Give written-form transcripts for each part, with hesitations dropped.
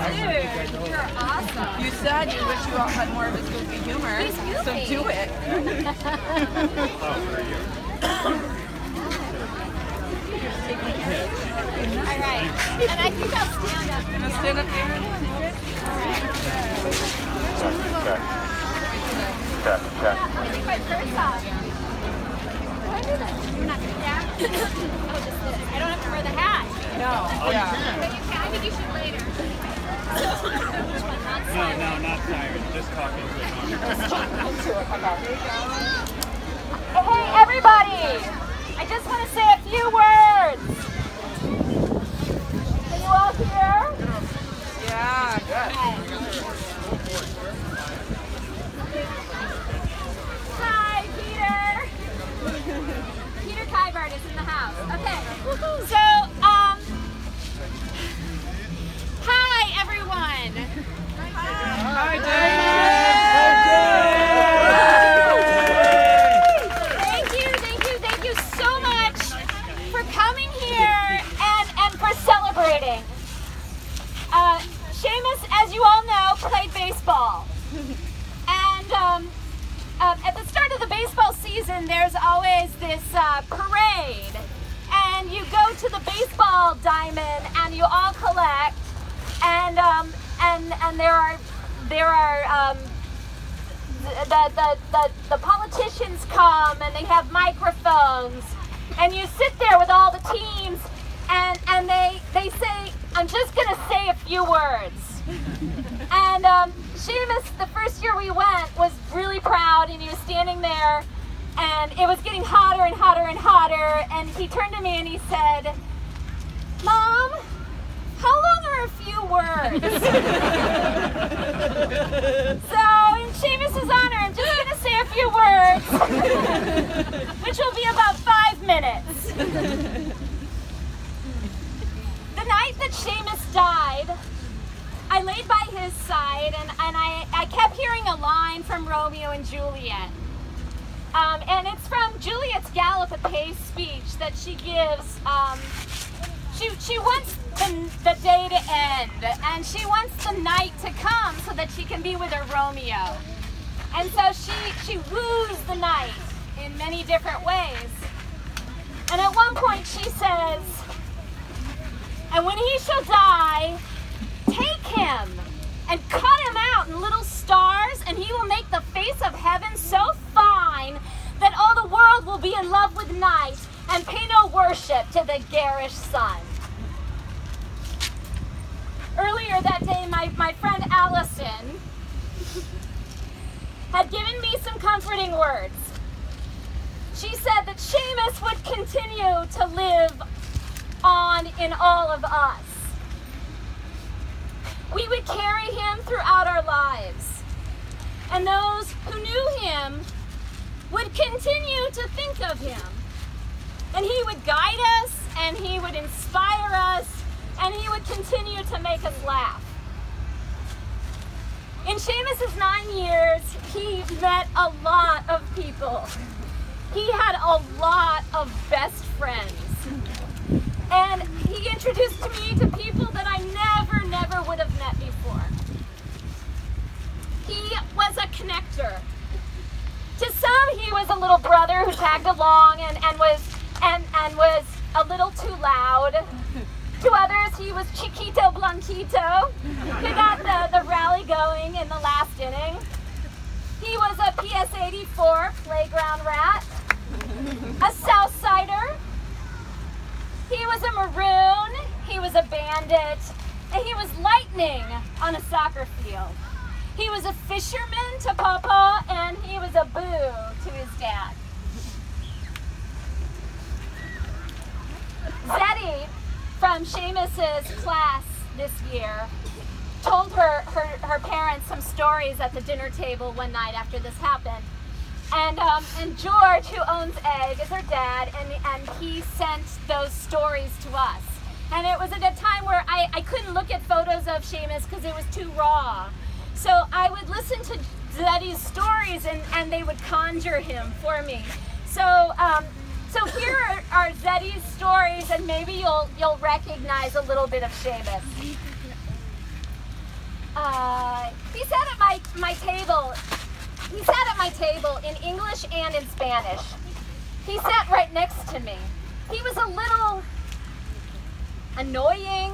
Dude, you're awesome. You said you wish you all had more of his goofy humor. He's goofy. So do it. All right. And I think I'll stand up. Gonna stand up here. Check. I think my purse off. Why did I? You're not going to that? Oh, just this. I don't have to wear the hat. No. Yeah. But you can. I think you should later. No, not tired. Just talking to Hey, everybody! I just want to say a few words. Can you all hear? Yeah. Hi, Peter. Peter Kybart is in the house. Okay. So, hi, everyone. Hi, Thank you so much for coming here and for celebrating. Seamus, as you all know, played baseball. And at the start of the baseball season, there's always this parade. And you go to the baseball diamond and you all collect. And there are the politicians come and they have microphones, and you sit there with all the teams, and they say, I'm just gonna say a few words. And Seamus, the first year we went, was really proud, and he was standing there, and it was getting hotter and hotter and hotter, and he turned to me and he said, Mom, how long are a few words? So, in Seamus's honor, I'm just going to say a few words, which will be about 5 minutes. The night that Seamus died, I laid by his side, and I kept hearing a line from Romeo and Juliet. And it's from Juliet's Gallop at Pace speech that she gives. She wants the day to end, and she wants the night to come so that she can be with her Romeo. And so she woos the night in many different ways. And at one point she says, and when he shall die, take him and cut him out in little stars, and he will make the face of heaven so fine that all the world will be in love with night and pay no worship to the garish sun. Earlier that day, my friend Allison had given me some comforting words. She said that Seamus would continue to live on in all of us. We would carry him throughout our lives. And those who knew him would continue to think of him. And he would guide us, and he would inspire us, and he would continue to make us laugh. In Seamus's 9 years, he met a lot of people. He had a lot of best friends. And he introduced me to people that I never would have met before. He was a connector. To some, he was a little brother who tagged along and was a little too loud. To others, he was Chiquito Blanquito, who got the rally going in the last inning. He was a PS 84 playground rat, a Southsider. He was a maroon, he was a bandit, and he was lightning on a soccer field. He was a fisherman to Papa, and he was a boo to his dad. Zeddy, from Seamus's class this year, told her parents some stories at the dinner table one night after this happened. And George, who owns Egg, is her dad, and he sent those stories to us. And it was at a time where I couldn't look at photos of Seamus because it was too raw. So I would listen to Zeddy's stories, and they would conjure him for me. So here are Zeddy's stories, and maybe you'll recognize a little bit of Seamus. my table. He sat at my table in English and in Spanish. He sat right next to me. He was a little annoying,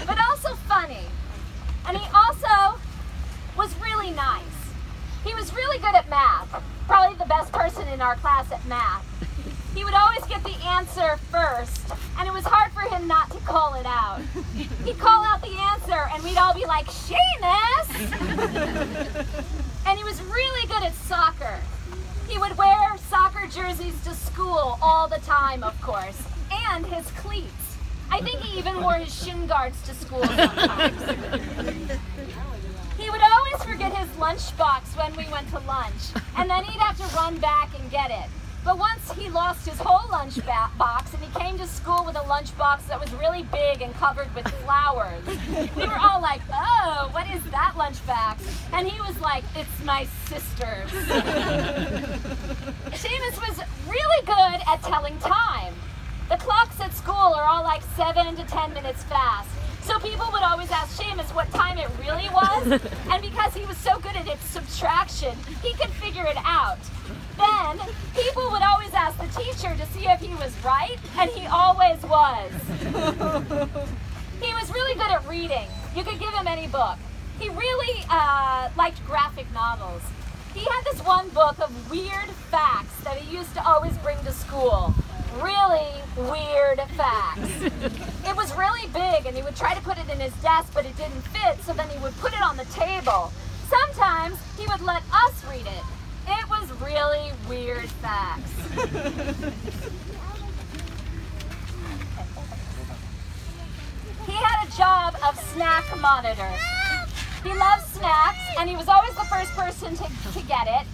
but also funny. And he also was really nice. He was really good at math, probably the best person in our class at math. He would always get the answer first, and it was hard for him not to call it out. He'd call out the answer, and we'd all be like, Seamus! And he was really good at soccer. He would wear soccer jerseys to school all the time, of course, and his cleats. I think he even wore his shin guards to school sometimes. He would always forget his lunchbox when we went to lunch, and then he'd have to run back and get it. But once he lost his whole lunch box and he came to school with a lunchbox that was really big and covered with flowers, we were all like, oh, what is that lunchbox? And he was like, it's my sister's. Seamus was really good at telling time. The clocks at school are all like 7 to 10 minutes fast. So people would always ask Seamus what time it really was, and because he was so good at its subtraction, he could figure it out. Then, people would always ask the teacher to see if he was right, and he always was. He was really good at reading. You could give him any book. He really liked graphic novels. He had this one book of weird facts that he used to always bring to school. Really weird facts. It was really big, and he would try to put it in his desk, but it didn't fit, so then he would put it on the table. Sometimes he would let us read it. It was really weird facts. He had a job of snack monitor. He loved snacks, and he was always the first person to get it,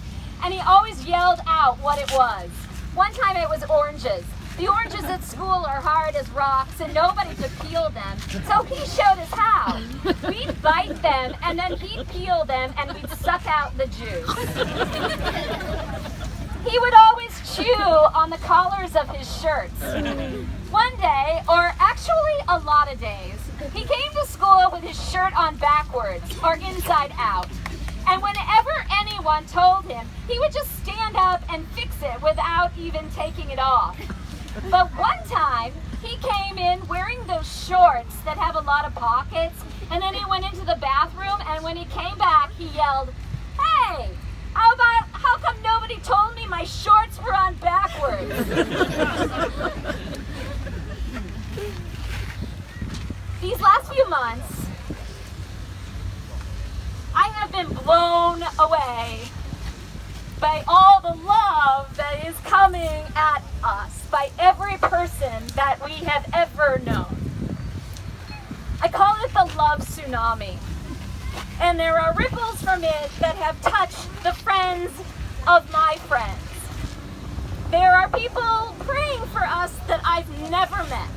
and he always yelled out what it was. One time it was oranges. The oranges at school are hard as rocks, and nobody could peel them, so he showed us how. We'd bite them, and then he'd peel them, and we'd suck out the juice. He would always chew on the collars of his shirts. One day, or actually a lot of days, he came to school with his shirt on backwards, or inside out. And whenever anyone told him, he would just stand up and fix it without even taking it off. But one time, he came in wearing those shorts that have a lot of pockets, and then he went into the bathroom, and when he came back, he yelled, "Hey, how come nobody told me my shorts were on backwards?" These last few months, I have been blown away by all the love that is coming at us, by every person that we have ever known. I call it the love tsunami. And there are ripples from it that have touched the friends of my friends. There are people praying for us that I've never met.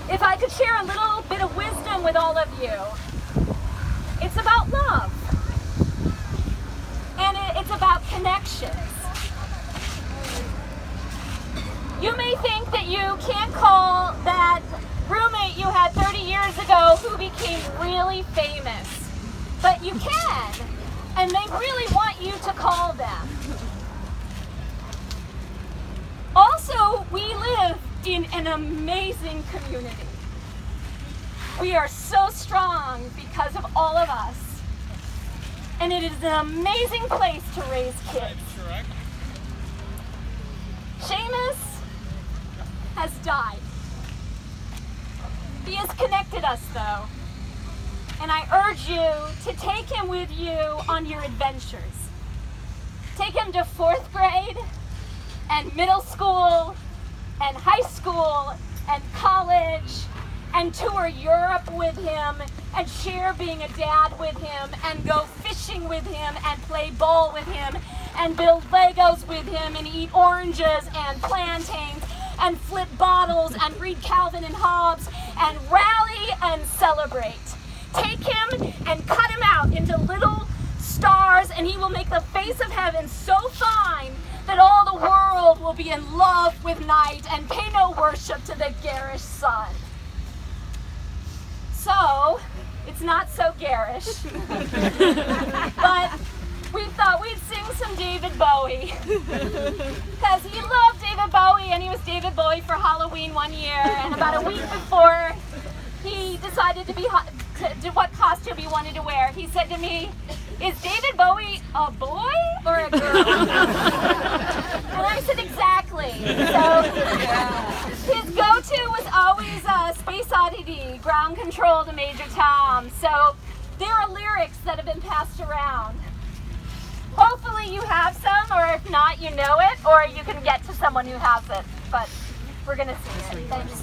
If I could share a little bit of wisdom with all of you, it's about love. And it's about connections. You may think that you can't call that roommate you had 30 years ago who became really famous, but you can, and they really want you to call them. Also, we live in an amazing community. We are so strong because of all of us. And it is an amazing place to raise kids. Seamus has died. He has connected us, though. And I urge you to take him with you on your adventures. Take him to 4th grade and middle school and high school and college, and tour Europe with him, and share being a dad with him, and go fishing with him, and play ball with him, and build Legos with him, and eat oranges and plantains, and flip bottles, and read Calvin and Hobbes, and rally and celebrate. Take him and cut him out into little stars, and he will make the face of heaven so fine that all the world will be in love with night and pay no worship to the garish sun. So, it's It's not so garish. But we thought we'd sing some David Bowie. Because he loved David Bowie, and he was David Bowie for Halloween one year. And about a week before he decided to what costume he wanted to wear, he said to me, "Is David Bowie a boy or a girl?" And I said, "Exactly." So his go-to was always Space Oddity, Ground Control to Major Tom. So there are lyrics that have been passed around. Hopefully you have some, or if not, you know it, or you can get to someone who has it. But we're going to sing it. Thanks.